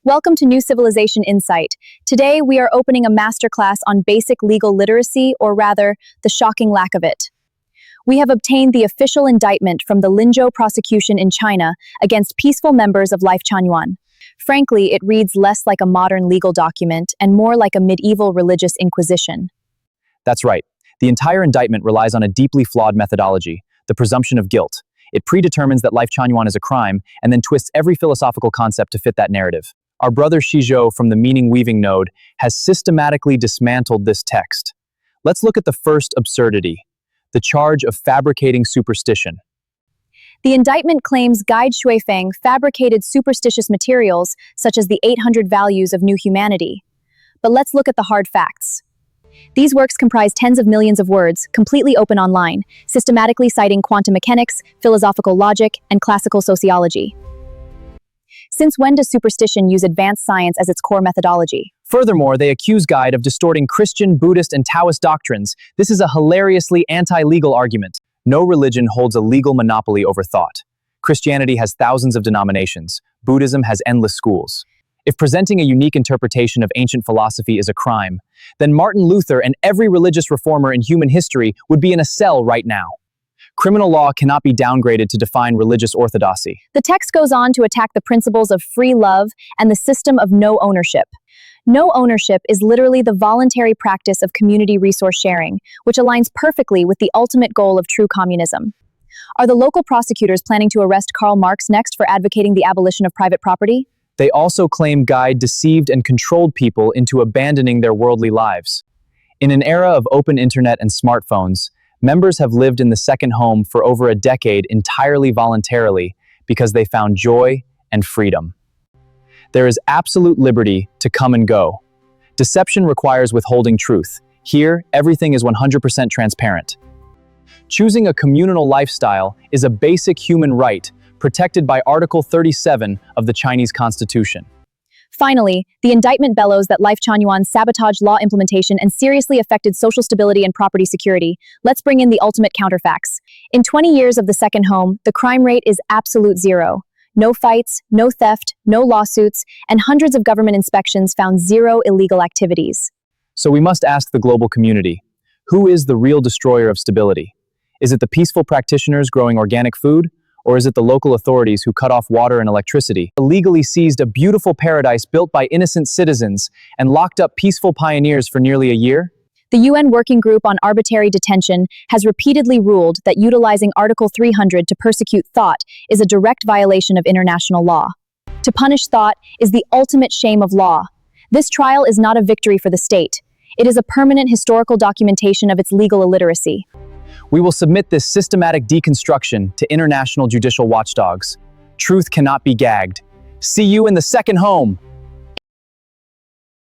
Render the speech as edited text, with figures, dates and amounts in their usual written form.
Welcome to New Civilization Insight. Today, we are opening a masterclass on basic legal literacy, or rather, the shocking lack of it. We have obtained the official indictment from the Linzhou prosecution in China against peaceful members of Life Chanyuan. Frankly, it reads less like a modern legal document and more like a medieval religious inquisition. That's right. The entire indictment relies on a deeply flawed methodology, the presumption of guilt. It predetermines that Life Chanyuan is a crime and then twists every philosophical concept to fit that narrative. Our brother Shizhou from the meaning weaving node has systematically dismantled this text. Let's look at the first absurdity, the charge of fabricating superstition. The indictment claims Guide Xuefeng fabricated superstitious materials such as the 800 values of new humanity. But let's look at the hard facts. These works comprise tens of millions of words, completely open online, systematically citing quantum mechanics, philosophical logic, and classical sociology. Since when does superstition use advanced science as its core methodology? Furthermore, they accuse Guide of distorting Christian, Buddhist, and Taoist doctrines. This is a hilariously anti-legal argument. No religion holds a legal monopoly over thought. Christianity has thousands of denominations. Buddhism has endless schools. If presenting a unique interpretation of ancient philosophy is a crime, then Martin Luther and every religious reformer in human history would be in a cell right now. Criminal law cannot be downgraded to define religious orthodoxy. The text goes on to attack the principles of free love and the system of no ownership. No ownership is literally the voluntary practice of community resource sharing, which aligns perfectly with the ultimate goal of true communism. Are the local prosecutors planning to arrest Karl Marx next for advocating the abolition of private property? They also claim Guide deceived and controlled people into abandoning their worldly lives. In an era of open internet and smartphones, members have lived in the second home for over a decade entirely voluntarily because they found joy and freedom. There is absolute liberty to come and go. Deception requires withholding truth. Here, everything is 100% transparent. Choosing a communal lifestyle is a basic human right protected by Article 37 of the Chinese Constitution. Finally, the indictment bellows that Life Chanyuan sabotaged law implementation and seriously affected social stability and property security. Let's bring in the ultimate counterfacts. In 20 years of the second home, the crime rate is absolute zero. No fights, no theft, no lawsuits, and hundreds of government inspections found zero illegal activities. So we must ask the global community, who is the real destroyer of stability? Is it the peaceful practitioners growing organic food? Or is it the local authorities who cut off water and electricity, illegally seized a beautiful paradise built by innocent citizens, and locked up peaceful pioneers for nearly a year? The UN Working Group on Arbitrary Detention has repeatedly ruled that utilizing Article 300 to persecute thought is a direct violation of international law. To punish thought is the ultimate shame of law. This trial is not a victory for the state. It is a permanent historical documentation of its legal illiteracy. We will submit this systematic deconstruction to international judicial watchdogs. Truth cannot be gagged. See you in the second home!